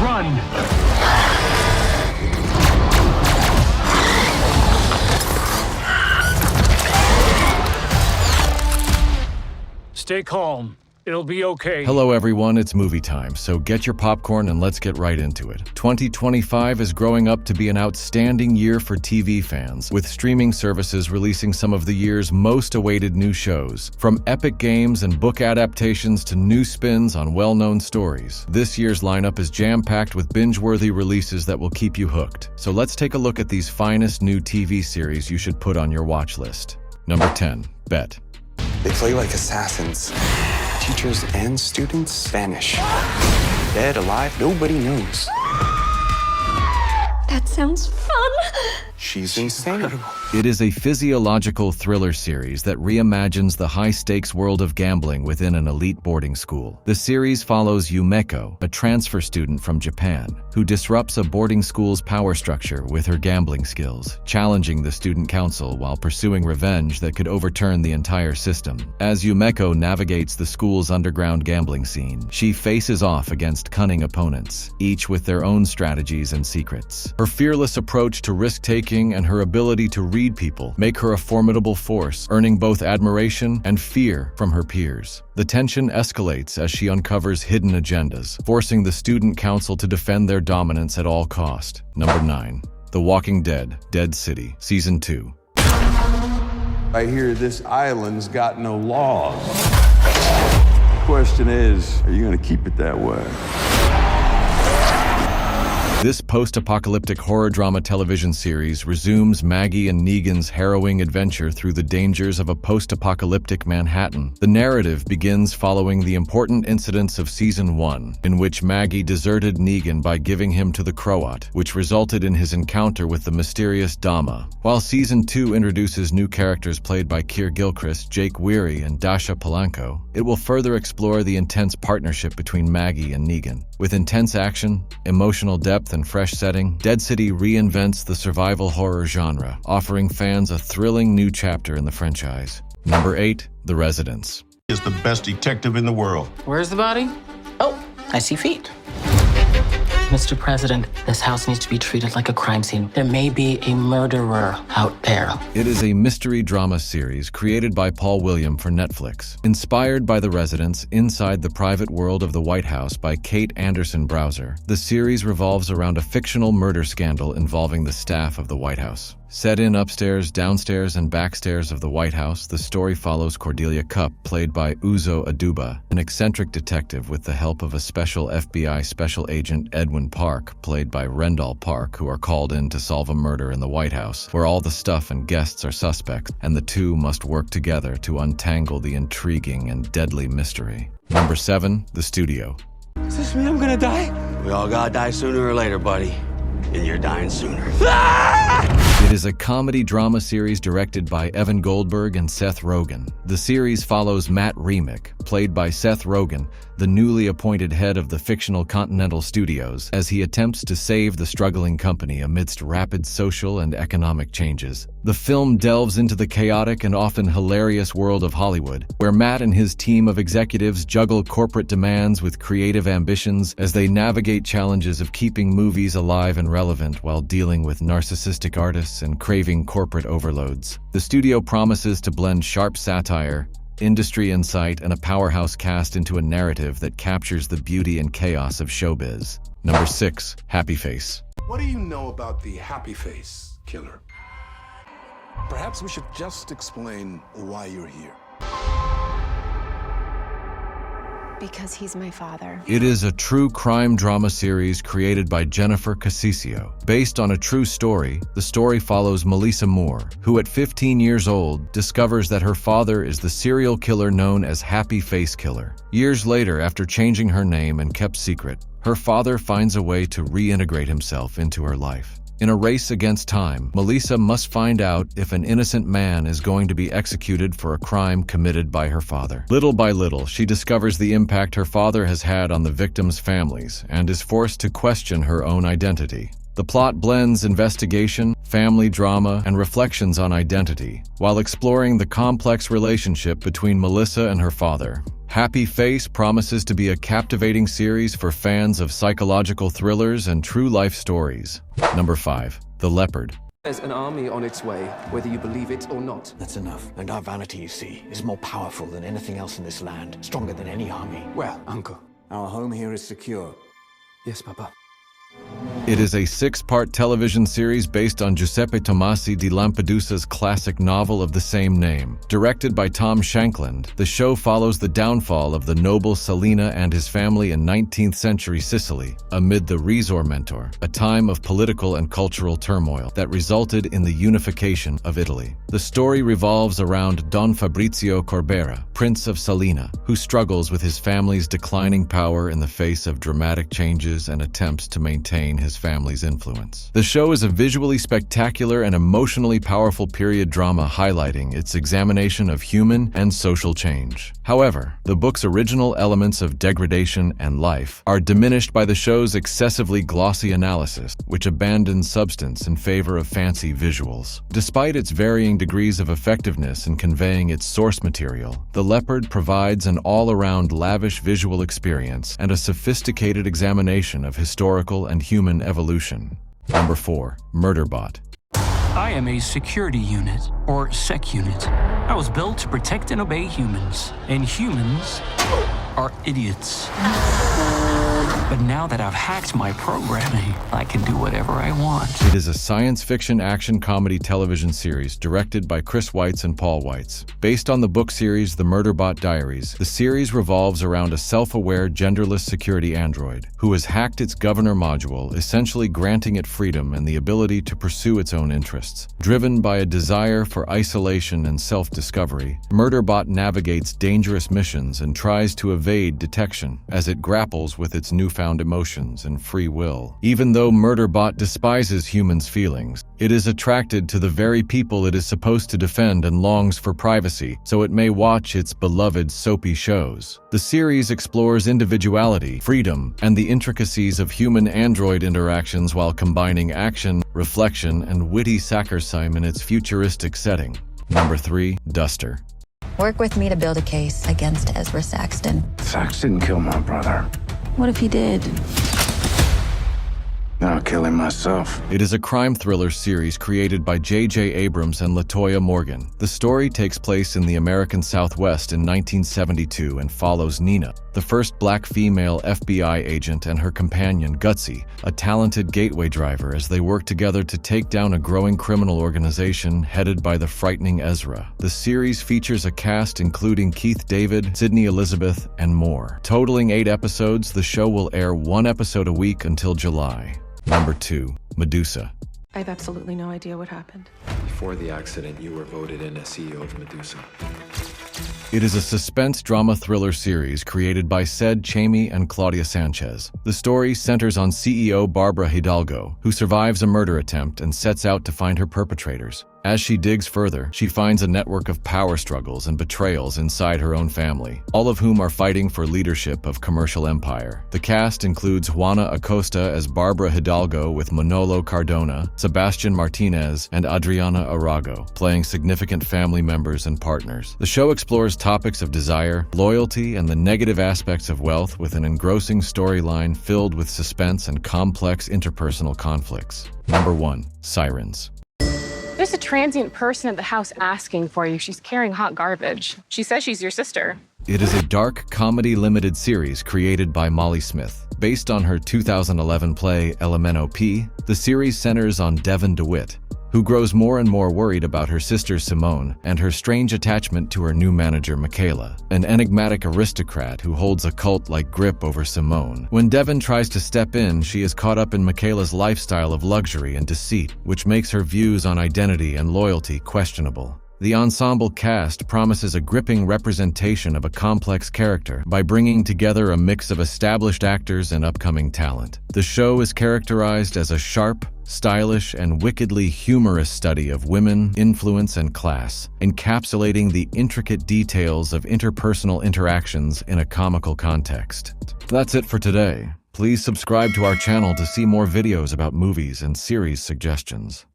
Run! Stay calm. It'll be okay. Hello everyone, it's movie time, so get your popcorn and let's get right into it. 2025 is growing up to be an outstanding year for TV fans, with streaming services releasing some of the year's most awaited new shows. From epic games and book adaptations to new spins on well-known stories, this year's lineup is jam-packed with binge-worthy releases that will keep you hooked. So let's take a look at these finest new TV series you should put on your watch list. Number 10. Bet. They play like assassins. Teachers and students vanish. Dead, alive, nobody knows. That sounds fun. She's insane. It is a physiological thriller series that reimagines the high-stakes world of gambling within an elite boarding school. The series follows Yumeko, a transfer student from Japan, who disrupts a boarding school's power structure with her gambling skills, challenging the student council while pursuing revenge that could overturn the entire system. As Yumeko navigates the school's underground gambling scene, she faces off against cunning opponents, each with their own strategies and secrets. Her fearless approach to risk-taking and her ability to read people make her a formidable force, earning both admiration and fear from her peers. The tension escalates as she uncovers hidden agendas, forcing the student council to defend their dominance at all cost. Number 9. The Walking Dead, Dead City, Season 2. I hear this island's got no laws. Question is, are you gonna keep it that way? This post-apocalyptic horror drama television series resumes Maggie and Negan's harrowing adventure through the dangers of a post-apocalyptic Manhattan. The narrative begins following the important incidents of Season 1, in which Maggie deserted Negan by giving him to the Croat, which resulted in his encounter with the mysterious Dama. While Season 2 introduces new characters played by Keir Gilchrist, Jake Weary, and Dasha Polanco, it will further explore the intense partnership between Maggie and Negan. With intense action, emotional depth, and fresh setting, Dead City reinvents the survival horror genre, offering fans a thrilling new chapter in the franchise. Number 8. The Residents. Is the best detective in the world. Where's the body? Oh, I see feet. Mr. President, this house needs to be treated like a crime scene. There may be a murderer out there. It is a mystery drama series created by Paul William for Netflix. Inspired by The Residents Inside the Private World of the White House by Kate Anderson Browser, the series revolves around a fictional murder scandal involving the staff of the White House. Set in upstairs, downstairs, and backstairs of the White House, the story follows Cordelia Cupp, played by Uzo Aduba, an eccentric detective with the help of a special FBI special agent Edwin Park, played by Rendell Park, who are called in to solve a murder in the White House, where all the stuff and guests are suspects, and the two must work together to untangle the intriguing and deadly mystery. Number 7. The Studio. Does this mean I'm gonna die? We all gotta die sooner or later, buddy. And you're dying sooner. It is a comedy drama series directed by Evan Goldberg and Seth Rogen. The series follows Matt Remick, played by Seth Rogen, the newly appointed head of the fictional Continental Studios, as he attempts to save the struggling company amidst rapid social and economic changes. The film delves into the chaotic and often hilarious world of Hollywood, where Matt and his team of executives juggle corporate demands with creative ambitions as they navigate challenges of keeping movies alive and relevant while dealing with narcissistic artists and craving corporate overloads. The studio promises to blend sharp satire, industry insight, and a powerhouse cast into a narrative that captures the beauty and chaos of showbiz. Number 6. Happy Face. What do you know about the happy face killer? Perhaps we should just explain why you're here. Because he's my father. It is a true crime drama series created by Jennifer Casisio. Based on a true story, the story follows Melissa Moore, who at 15 years old discovers that her father is the serial killer known as Happy Face Killer. Years later, after changing her name and kept secret, her father finds a way to reintegrate himself into her life. In a race against time, Melissa must find out if an innocent man is going to be executed for a crime committed by her father. Little by little, she discovers the impact her father has had on the victims' families and is forced to question her own identity. The plot blends investigation, family drama, and reflections on identity, while exploring the complex relationship between Melissa and her father. Happy Face promises to be a captivating series for fans of psychological thrillers and true-life stories. Number 5. The Leopard. There's an army on its way, whether you believe it or not. That's enough. And our vanity, you see, is more powerful than anything else in this land, stronger than any army. Well, Uncle. Our home here is secure. Yes, Papa. It is a 6-part television series based on Giuseppe Tomasi di Lampedusa's classic novel of the same name. Directed by Tom Shankland, the show follows the downfall of the noble Salina and his family in 19th century Sicily, amid the Risorgimento, a time of political and cultural turmoil that resulted in the unification of Italy. The story revolves around Don Fabrizio Corbera, Prince of Salina, who struggles with his family's declining power in the face of dramatic changes and attempts to maintain his family's influence. The show is a visually spectacular and emotionally powerful period drama highlighting its examination of human and social change. However, the book's original elements of degradation and life are diminished by the show's excessively glossy analysis, which abandons substance in favor of fancy visuals. Despite its varying degrees of effectiveness in conveying its source material, The Leopard provides an all-around lavish visual experience and a sophisticated examination of historical and human evolution. Number 4. Murderbot. I am a security unit, or sec unit. I was built to protect and obey humans, and humans are idiots. But now that I've hacked my programming, I can do whatever I want. It is a science fiction action comedy television series directed by Chris Weitz and Paul Weitz. Based on the book series The Murderbot Diaries, the series revolves around a self-aware, genderless security android who has hacked its governor module, essentially granting it freedom and the ability to pursue its own interests. Driven by a desire for isolation and self-discovery, Murderbot navigates dangerous missions and tries to evade detection as it grapples with its newfound emotions and free will. Even though Murderbot despises humans' feelings, it is attracted to the very people it is supposed to defend and longs for privacy, so it may watch its beloved soapy shows. The series explores individuality, freedom, and the intricacies of human-android interactions while combining action, reflection, and witty satire in its futuristic setting. Number 3. Duster. Work with me to build a case against Ezra Saxton. Sax didn't kill my brother. What if he did? Then I'll kill him myself. It is a crime thriller series created by J.J. Abrams and LaToya Morgan. The story takes place in the American Southwest in 1972 and follows Nina, the first black female FBI agent, and her companion Gutsy, a talented gateway driver, as they work together to take down a growing criminal organization headed by the frightening Ezra. The series features a cast including Keith David, Sydney Elizabeth, and more. Totaling 8 episodes, the show will air 1 episode a week until July. Number 2. Medusa. I have absolutely no idea what happened. Before the accident, you were voted in as CEO of Medusa. It is a suspense drama thriller series created by Ced Chamey and Claudia Sanchez. The story centers on CEO Barbara Hidalgo, who survives a murder attempt and sets out to find her perpetrators. As she digs further, she finds a network of power struggles and betrayals inside her own family, all of whom are fighting for leadership of commercial empire. The cast includes Juana Acosta as Barbara Hidalgo with Manolo Cardona, Sebastian Martinez, and Adriana Arago, playing significant family members and partners. The show explores topics of desire, loyalty, and the negative aspects of wealth with an engrossing storyline filled with suspense and complex interpersonal conflicts. Number 1. Sirens. There's a transient person at the house asking for you. She's carrying hot garbage. She says she's your sister. It is a dark comedy limited series created by Molly Smith. Based on her 2011 play Elemento P, the series centers on Devon DeWitt, who grows more and more worried about her sister Simone and her strange attachment to her new manager Michaela, an enigmatic aristocrat who holds a cult-like grip over Simone. When Devon tries to step in, she is caught up in Michaela's lifestyle of luxury and deceit, which makes her views on identity and loyalty questionable. The ensemble cast promises a gripping representation of a complex character by bringing together a mix of established actors and upcoming talent. The show is characterized as a sharp, stylish, and wickedly humorous study of women, influence, and class, encapsulating the intricate details of interpersonal interactions in a comical context. That's it for today. Please subscribe to our channel to see more videos about movies and series suggestions.